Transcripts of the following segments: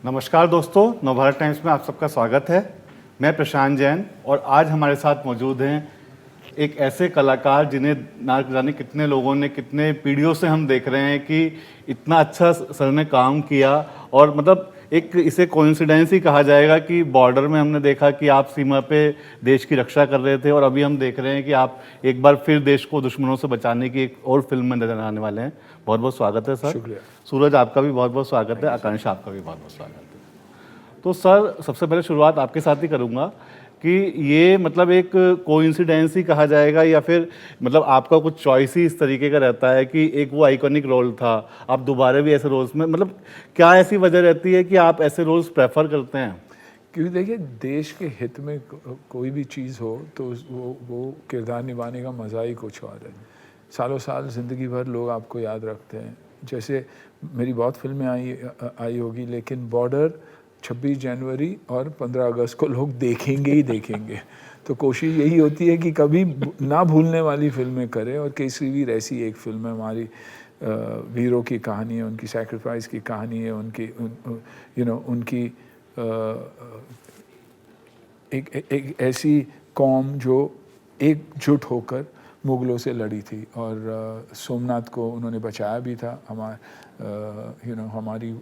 नमस्कार दोस्तों, नवभारत टाइम्स में आप सबका स्वागत है। मैं प्रशांत जैन और आज हमारे साथ मौजूद हैं एक ऐसे कलाकार जिन्हें ना जाने कितने लोगों ने कितने पीढ़ियों से हम देख रहे हैं कि इतना अच्छा सर ने काम किया। और मतलब एक इसे कोइंसिडेंस ही कहा जाएगा कि बॉर्डर में हमने देखा कि आप सीमा पे देश की रक्षा कर रहे थे और अभी हम देख रहे हैं कि आप एक बार फिर देश को दुश्मनों से बचाने की एक और फिल्म में नजर आने वाले हैं। बहुत बहुत स्वागत है सर। शुक्रिया। सूरज, आपका भी बहुत बहुत स्वागत है। आकांक्षा, आपका भी बहुत बहुत स्वागत है। तो सर, सबसे पहले शुरुआत आपके साथ ही करूंगा कि ये मतलब एक कोइंसिडेंस ही कहा जाएगा या फिर मतलब आपका कुछ चॉइस ही इस तरीके का रहता है कि एक वो आइकॉनिक रोल था, आप दोबारा भी ऐसे रोल्स में, मतलब क्या ऐसी वजह रहती है कि आप ऐसे रोल्स प्रेफर करते हैं? क्योंकि देखिए, देश के हित में कोई भी चीज़ हो तो वो किरदार निभाने का मज़ा ही कुछ और है। सालों साल ज़िंदगी भर लोग आपको याद रखते हैं। जैसे मेरी बहुत फिल्में आई होगी, लेकिन बॉर्डर 26 जनवरी और 15 अगस्त को लोग देखेंगे ही देखेंगे। तो कोशिश यही होती है कि कभी ना भूलने वाली फिल्में करें, और केसरीवीर ऐसी एक फिल्म है। हमारी वीरों की कहानी है, उनकी सैक्रिफाइस की कहानी है, उनकी एक ऐसी कौम जो एकजुट होकर मुग़लों से लड़ी थी, और सोमनाथ को उन्होंने बचाया भी था। हमारी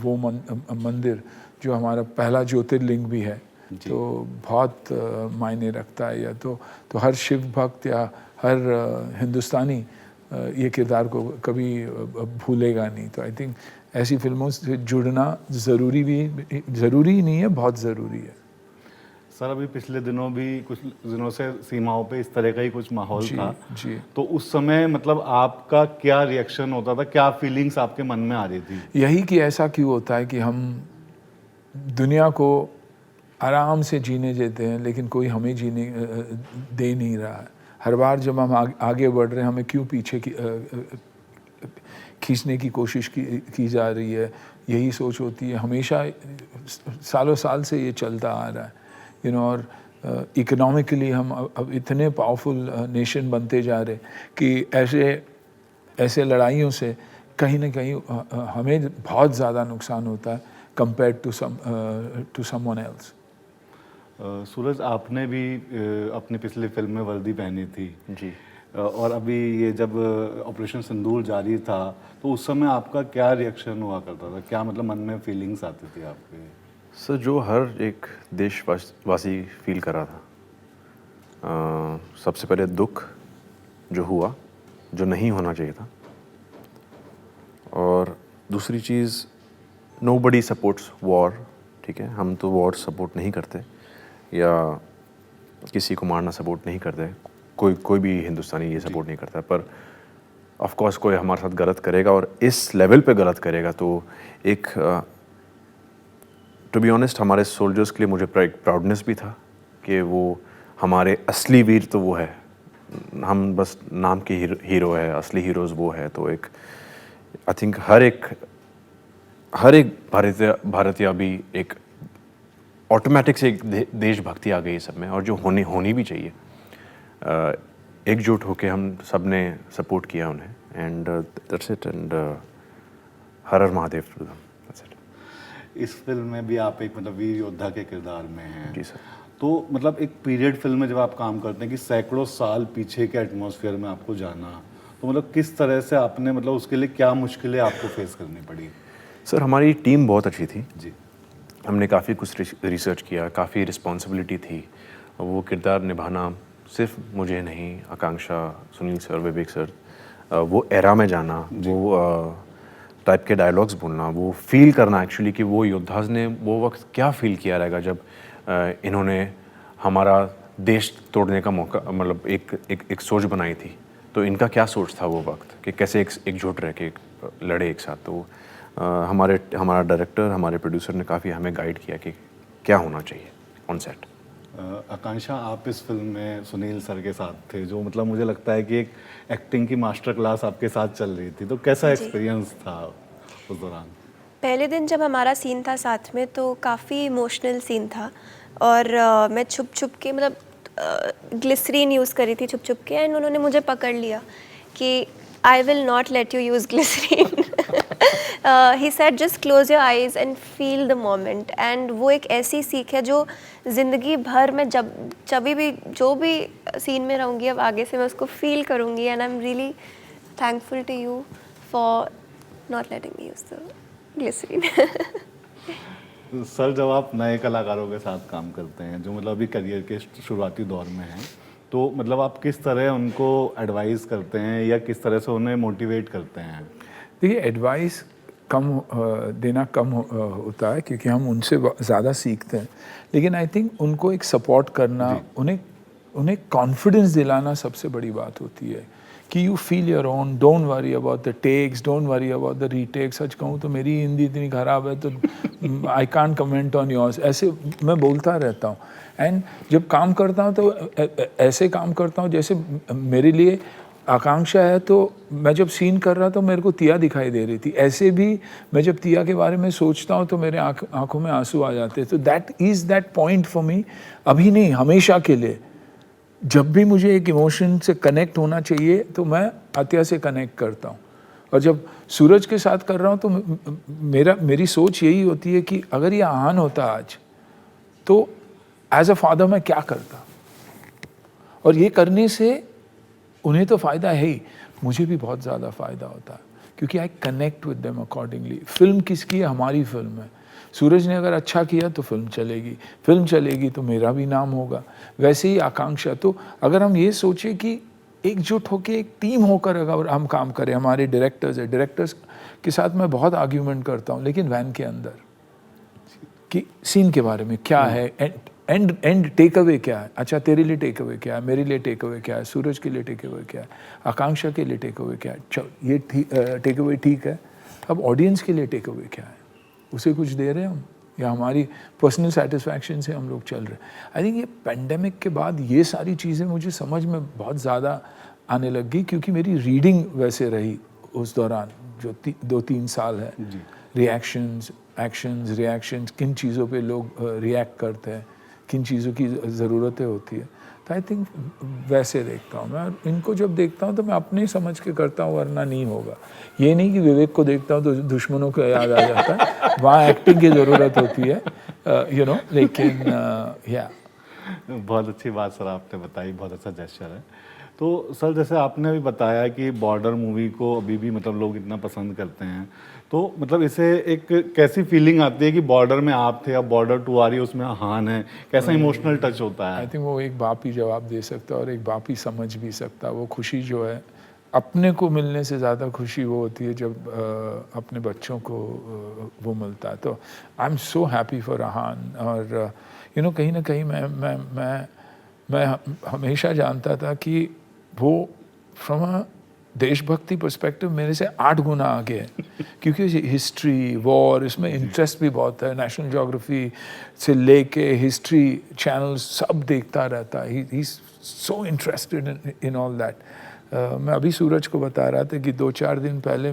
वो मंदिर जो हमारा पहला ज्योतिर्लिंग भी है, तो बहुत मायने रखता है। या तो हर शिव भक्त या हर हिंदुस्तानी ये किरदार को कभी भूलेगा नहीं। तो आई थिंक ऐसी फिल्मों से जुड़ना ज़रूरी ही नहीं है, बहुत ज़रूरी है। सर, अभी पिछले दिनों भी कुछ दिनों से सीमाओं पे इस तरह का ही कुछ माहौल था। जी। तो उस समय मतलब आपका क्या रिएक्शन होता था, क्या फीलिंग्स आपके मन में आ रही थी? यही कि ऐसा क्यों होता है कि हम दुनिया को आराम से जीने देते हैं, लेकिन कोई हमें जीने दे नहीं रहा है। हर बार जब हम आगे बढ़ रहे हैं, हमें क्यों पीछे खींचने की कोशिश की जा रही है। यही सोच होती है। हमेशा सालों साल से ये चलता आ रहा है। और इकोनॉमिकली हम अब इतने पावरफुल नेशन बनते जा रहे कि ऐसे लड़ाइयों से कहीं ना कहीं हमें बहुत ज़्यादा नुकसान होता है कंपेयर्ड टू समवन एल्स। सूरज, आपने भी अपनी पिछली फिल्म में वर्दी पहनी थी जी। और अभी ये जब ऑपरेशन सिंदूर जारी था तो उस समय आपका क्या रिएक्शन हुआ करता था? क्या मतलब मन में फीलिंग्स आती थी आपके? सर, जो हर एक देशवासी फील कर रहा था। सबसे पहले दुख जो हुआ, जो नहीं होना चाहिए था, और दूसरी चीज़ नोबडी सपोर्ट्स वॉर। ठीक है, हम तो वॉर सपोर्ट नहीं करते या किसी को मारना सपोर्ट नहीं करते। कोई भी हिंदुस्तानी ये सपोर्ट नहीं करता, पर ऑफ कोर्स कोई हमारे साथ गलत करेगा और इस लेवल पे गलत करेगा तो एक टू बी ऑनेस्ट हमारे सोल्जर्स के लिए मुझे प्राउडनेस भी था कि वो हमारे असली वीर तो वो है, हम बस नाम के हीरो है, असली हीरोज़ वो है। तो एक आई थिंक हर एक भारतीय भी एक ऑटोमेटिक से एक देशभक्ति आ गई सब में, और जो होनी भी चाहिए। एकजुट होके हम सब ने सपोर्ट किया उन्हें, and that's it. And Har Har Mahadev to them. That's it. इस फिल्म में भी आप एक मतलब वीर योद्धा के किरदार में हैं। जी सर। तो मतलब एक पीरियड फिल्म में जब आप काम करते हैं कि सैकड़ों साल पीछे के एटमॉस्फेयर में आपको जाना, तो मतलब किस तरह से आपने मतलब उसके लिए क्या मुश्किलें आपको फेस करनी पड़ी? सर, हमारी टीम बहुत अच्छी थी जी। हमने काफ़ी कुछ रिसर्च किया, काफ़ी रिस्पॉन्सिबिलिटी थी। वो किरदार निभाना सिर्फ मुझे नहीं, आकांक्षा, सुनील सर, विवेक सर, वो एरा में जाना, वो टाइप के डायलॉग्स बोलना, वो फील करना एक्चुअली कि वो योद्धास ने वो वक्त क्या फील किया रहेगा जब इन्होंने हमारा देश तोड़ने का मौका, मतलब एक सोच बनाई थी। तो इनका क्या सोच था वो वक्त कि कैसे एकजुट रह के लड़े एक साथ। तो हमारा डायरेक्टर, हमारे प्रोड्यूसर ने काफ़ी हमें गाइड किया कि क्या होना चाहिए ऑन सेट। आकांक्षा, आप इस फिल्म में सुनील सर के साथ थे, जो मतलब मुझे लगता है कि एक एक्टिंग की मास्टर क्लास आपके साथ चल रही थी। तो कैसा एक्सपीरियंस था उस दौरान? पहले दिन जब हमारा सीन था साथ में तो काफ़ी इमोशनल सीन था, और मैं छुप के मतलब ग्लिसरीन यूज़ करी थी छुप के, एंड उन्होंने मुझे पकड़ लिया कि I will not let you use glycerine. He said just close your eyes and feel the moment, and वो एक ऐसी सीख है जो ज़िंदगी भर में जब भी जो भी सीन में रहूँगी अब आगे से मैं उसको फील करूँगी. And I am really thankful to you for not letting me use the glycerine. Sir, जब आप नए कलाकारों के साथ काम करते हैं जो मतलब अभी करियर के शुरुआती दौर में हैं, तो मतलब आप किस तरह उनको एडवाइस करते हैं या किस तरह से उन्हें मोटिवेट करते हैं? देखिए, एडवाइस देना कम होता है क्योंकि हम उनसे ज़्यादा सीखते हैं, लेकिन आई थिंक उनको एक सपोर्ट करना, उन्हें कॉन्फिडेंस दिलाना सबसे बड़ी बात होती है कि you feel your own, don't worry about the takes, don't worry about the retake. सच कहूँ तो मेरी हिंदी इतनी ख़राब है तो I can't comment on yours, ऐसे मैं बोलता रहता हूँ. एंड जब काम करता हूँ तो ऐसे काम करता हूँ जैसे मेरे लिए आकांक्षा है, तो मैं जब सीन कर रहा तो मेरे को तिया दिखाई दे रही थी, ऐसे भी मैं जब तिया के बारे में सोचता हूँ तो मेरे आँखों में आंसू आ जाते हैं. तो that is that point for me, अभी नहीं हमेशा के लिए. जब भी मुझे एक इमोशन से कनेक्ट होना चाहिए तो मैं अत्या से कनेक्ट करता हूँ. और जब सूरज के साथ कर रहा हूँ तो मेरी सोच यही होती है कि अगर ये आहान होता आज तो एज अ फादर मैं क्या करता. और ये करने से उन्हें तो फ़ायदा है ही, मुझे भी बहुत ज़्यादा फ़ायदा होता है क्योंकि I connect with them accordingly. Film किसकी है? हमारी फिल्म है. सूरज ने अगर अच्छा किया तो फिल्म चलेगी तो मेरा भी नाम होगा. वैसे ही आकांक्षा. तो अगर हम ये सोचें कि एकजुट होकर एक टीम होकर अगर हम काम करें, हमारे डायरेक्टर्स के साथ मैं बहुत आर्ग्यूमेंट करता हूँ, लेकिन वैन के अंदर कि सीन के बारे में क्या है, एंड टेक अवे क्या है. अच्छा, तेरे लिए टेक अवे क्या है, मेरे लिए टेक अवे क्या है, सूरज के लिए टेक अवे क्या है, आकांक्षा के लिए टेक अवे क्या है. चलो, ये टेक अवे ठीक है. अब ऑडियंस के लिए टेक अवे क्या है, उसे कुछ दे रहे हैं हम या हमारी पर्सनल सेटिस्फैक्शन से हम लोग चल रहे हैं. आई थिंक ये पेंडेमिक के बाद ये सारी चीज़ें मुझे समझ में बहुत ज़्यादा आने लग गई क्योंकि मेरी रीडिंग वैसे रही उस दौरान जो 2-3 साल है. रिएक्शंस, एक्शंस, रिएक्शंस, किन चीज़ों पे लोग रिएक्ट करते हैं, किन चीज़ों की ज़रूरतें होती है. तो आई थिंक वैसे देखता हूँ मैं. इनको जब देखता हूँ तो मैं अपने ही समझ के करता हूँ, वरना नहीं होगा. ये नहीं कि विवेक को देखता हूँ तो दुश्मनों को याद आ जाता है. वहाँ एक्टिंग की ज़रूरत होती है, लेकिन या. बहुत अच्छी बात सर आपने बताई, बहुत अच्छा जेस्चर है. तो सर, जैसे आपने भी बताया कि बॉर्डर मूवी को अभी भी मतलब लोग इतना पसंद करते हैं, तो मतलब इसे एक कैसी फीलिंग आती है कि बॉर्डर में आप थे, अब बॉर्डर 2 आ रही है, उसमें आहान है, कैसा इमोशनल टच होता है? आई थिंक वो एक बाप ही जवाब दे सकता है और एक बाप ही समझ भी सकता है. वो खुशी जो है अपने को मिलने से ज़्यादा खुशी वो होती है जब अपने बच्चों को वो मिलता है. तो I am so happy for Aahan. और कहीं ना कहीं मैं हमेशा जानता था कि वो फ्रॉम अ देशभक्ति पर्सपेक्टिव मेरे से 8 गुना आगे है क्योंकि हिस्ट्री, वॉर, इसमें इंटरेस्ट भी बहुत है. नेशनल ज्योग्राफी से लेके हिस्ट्री चैनल सब देखता रहता है. He is so interested in all that. मैं अभी सूरज को बता रहा था कि 2-4 दिन पहले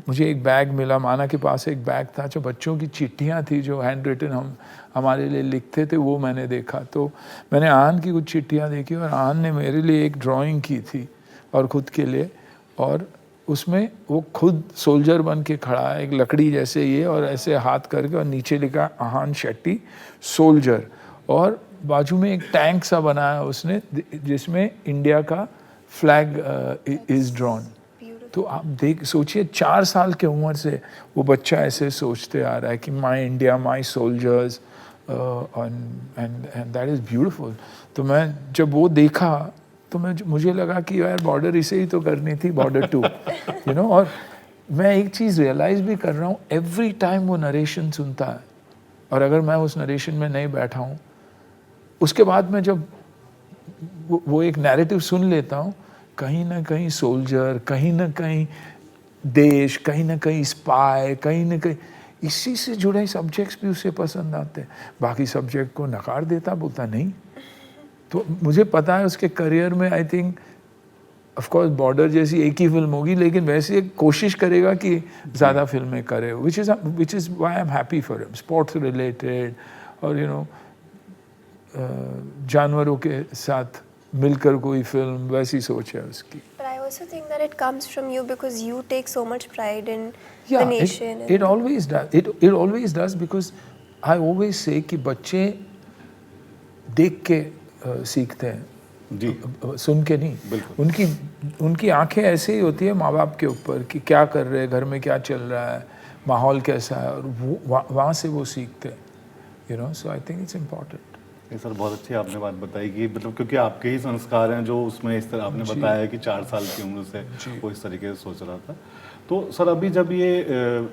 मुझे एक बैग मिला. माना के पास एक बैग था जो बच्चों की चिट्ठियाँ थी जो हैंड रिटन हम हमारे लिए लिखते थे, वो मैंने देखा. तो मैंने आहान की कुछ चिट्ठियाँ देखी और आहान ने मेरे लिए एक ड्राइंग की थी और ख़ुद के लिए, और उसमें वो खुद सोल्जर बन के खड़ा है, एक लकड़ी जैसे ये, और ऐसे हाथ करके, और नीचे लिखा आहान शेट्टी सोल्जर, और बाजू में एक टैंक सा बनाया उसने जिसमें इंडिया का फ्लैग इज़ ड्रॉन. तो आप सोचिए 4 साल के उम्र से वो बच्चा ऐसे सोचते आ रहा है कि my India, my soldiers, and that is beautiful. तो मैं जब वो देखा तो मुझे लगा कि यार बॉर्डर इसे ही तो करनी थी, बॉर्डर 2. और मैं एक चीज़ रियलाइज़ भी कर रहा हूँ, एवरी टाइम वो नरेशन सुनता है और अगर मैं उस नरेशन में नहीं बैठा हूँ, उसके बाद मैं जब वो एक नैरेटिव सुन लेता हूँ, कहीं ना कहीं सोल्जर, कहीं ना कहीं देश, कहीं ना कहीं स्पाई, कहीं ना कहीं इसी से जुड़े सब्जेक्ट्स भी उसे पसंद आते हैं. बाकी सब्जेक्ट को नकार देता, बोलता नहीं. तो मुझे पता है उसके करियर में I think of course border जैसी एक ही फिल्म होगी, लेकिन वैसे कोशिश करेगा कि ज़्यादा फिल्में करे, which is why I am happy for him. Sports related और जानवरों के साथ मिलकर कोई फिल्म, वैसी सोच है उसकी. But I also think that it comes from you because you take so much pride in Yeah, the nation. it always does. It always does because I always say कि बच्चे देख के सीखते हैं, जी सुन के नहीं। उनकी आंखें ऐसे ही होती है माँ बाप के ऊपर कि क्या कर रहे हैं, घर में क्या चल रहा है, माहौल कैसा है, और वहाँ से वो सीखते हैं, you know. So I think it's important. ये सर बहुत अच्छी आपने बात बताई कि मतलब क्योंकि आपके ही संस्कार हैं जो उसमें इस तरह आपने बताया है कि 4 साल की उम्र से वो इस तरीके से सोच रहा था। तो सर अभी जब ये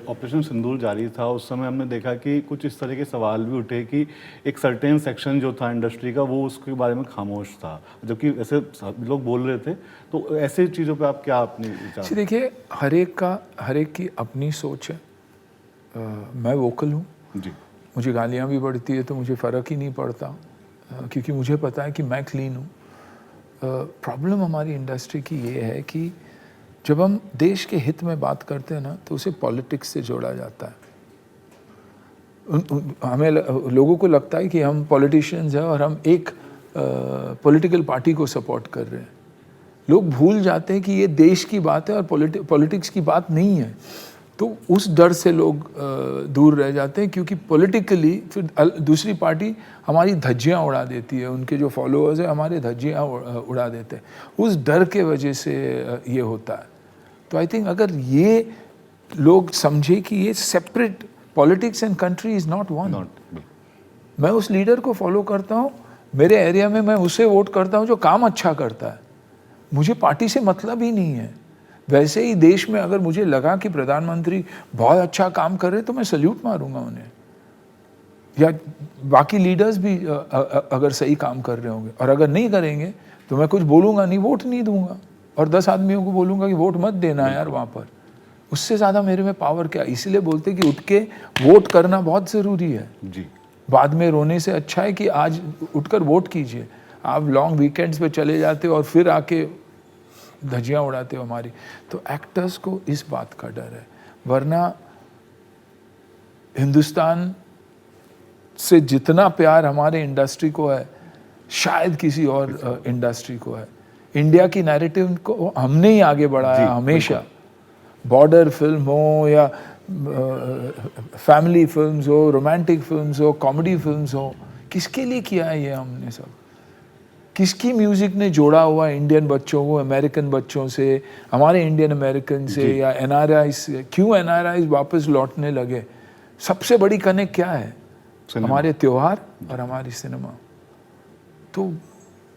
ऑपरेशन सिंदूर जारी था उस समय हमने देखा कि कुछ इस तरह के सवाल भी उठे कि एक सर्टेन सेक्शन जो था इंडस्ट्री का वो उसके बारे में खामोश था, जबकि ऐसे लोग बोल रहे थे। तो ऐसे चीज़ों पे आप क्या अपनी विचार? देखिए, हर एक की अपनी सोच है। मैं वोकल हूँ जी, मुझे गालियाँ भी पड़ती है तो मुझे फ़र्क ही नहीं पड़ता, क्योंकि मुझे पता है कि मैं क्लीन हूँ। प्रॉब्लम हमारी इंडस्ट्री की ये है कि जब हम देश के हित में बात करते हैं ना तो उसे पॉलिटिक्स से जोड़ा जाता है। हमें लोगों को लगता है कि हम पॉलिटिशियंस हैं और हम एक पॉलिटिकल पार्टी को सपोर्ट कर रहे हैं। लोग भूल जाते हैं कि ये देश की बात है और पॉलिटिक्स की बात नहीं है। तो उस डर से लोग दूर रह जाते हैं, क्योंकि पॉलिटिकली फिर दूसरी पार्टी हमारी धज्जियाँ उड़ा देती है, उनके जो फॉलोअर्स हैं हमारे धज्जियाँ उड़ा देते हैं। उस डर के वजह से ये होता है। तो आई थिंक अगर ये लोग समझे कि ये separate politics and country is not one. मैं उस लीडर को फॉलो करता हूँ, मेरे एरिया में मैं उसे वोट करता हूँ जो काम अच्छा करता है, मुझे पार्टी से मतलब ही नहीं है। वैसे ही देश में अगर मुझे लगा कि प्रधानमंत्री बहुत अच्छा काम कर रहे तो मैं सल्यूट मारूंगा उन्हें, या बाकी लीडर्स भी अगर सही काम कर रहे होंगे। और अगर नहीं करेंगे तो मैं कुछ बोलूँगा नहीं, वोट नहीं दूंगा, और 10 आदमियों को बोलूँगा कि वोट मत देना यार वहाँ पर। उससे ज़्यादा मेरे में पावर क्या। इसलिए बोलते कि उठ के वोट करना बहुत ज़रूरी है जी। बाद में रोने से अच्छा है कि आज उठकर वोट कीजिए। आप लॉन्ग वीकेंड्स पे चले जाते हो और फिर आके धज्जियाँ उड़ाते हो हमारी। तो एक्टर्स को इस बात का डर है, वरना हिंदुस्तान से जितना प्यार हमारे इंडस्ट्री को है शायद किसी और इंडस्ट्री को है। इंडिया की नैरेटिव को हमने ही आगे बढ़ाया हमेशा। बॉर्डर फिल्म हो या फैमिली फिल्म्स हो, रोमांटिक फिल्म्स हो, कॉमेडी फिल्म्स हो, किसके लिए किया है ये हमने सब? किसकी म्यूज़िक ने जोड़ा हुआ इंडियन बच्चों को अमेरिकन बच्चों से, हमारे इंडियन अमेरिकन से या NRI से? क्यों NRI वापस लौटने लगे? सबसे बड़ी कनेक्ट क्या है? हमारे त्योहार और हमारी सिनेमा। तो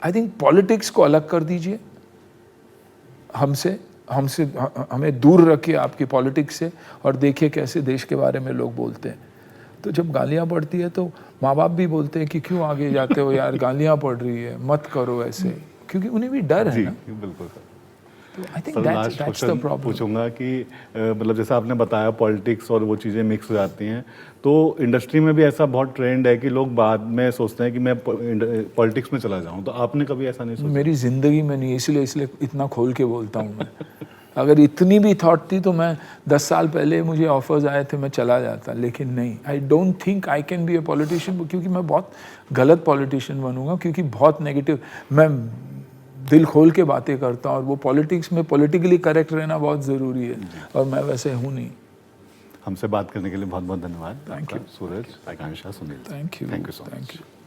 आई थिंक पॉलिटिक्स को अलग कर दीजिए, हमें दूर रखिए आपकी पॉलिटिक्स से, और देखिए कैसे देश के बारे में लोग बोलते हैं। तो जब गालियाँ पड़ती है तो माँ बाप भी बोलते हैं कि क्यों आगे जाते हो यार, गालियाँ पड़ रही है, मत करो ऐसे, क्योंकि उन्हें भी डर है ना। बिल्कुल सर। तो I think sir that's last the question problem. पूछूंगा कि मतलब जैसा आपने बताया पॉलिटिक्स और वो चीज़ें मिक्स हो जाती हैं, तो इंडस्ट्री में भी ऐसा बहुत ट्रेंड है कि लोग बाद में सोचते हैं कि मैं पॉलिटिक्स में चला जाऊं। तो आपने कभी ऐसा नहीं सोचा? मेरी ज़िंदगी में नहीं, इसलिए इतना खोल के बोलता हूँ मैं। अगर इतनी भी थॉट थी तो मैं 10 साल पहले मुझे ऑफर्स आए थे, मैं चला जाता, लेकिन नहीं। I don't think I can be a politician, क्योंकि मैं बहुत गलत पॉलिटिशियन बनूंगा, क्योंकि बहुत नेगेटिव, मैं दिल खोल के बातें करता हूँ, और वो पॉलिटिक्स में पॉलिटिकली करेक्ट रहना बहुत ज़रूरी है, और मैं वैसे हूँ नहीं। हमसे बात करने के लिए बहुत बहुत धन्यवाद। Thank you Suraj, Akanksha, Sunil. Thank you so much. Thank you.